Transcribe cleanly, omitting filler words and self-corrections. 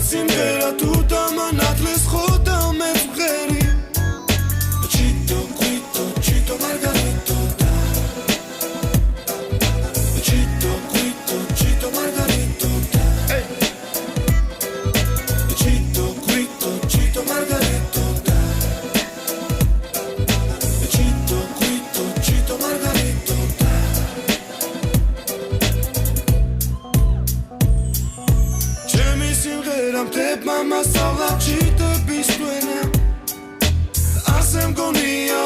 სიმღერა თუ დამანათლეს ხოდა მეწყერი Chito, quito, chito, margarito da Chito, quito, chito, margarito da Chito, quito, chito, margarito da Chito, quito, chito, margarito da Ჩემი სიმღერა მტებმა მასწავლა ჩიტების ტვენა ასე მგონია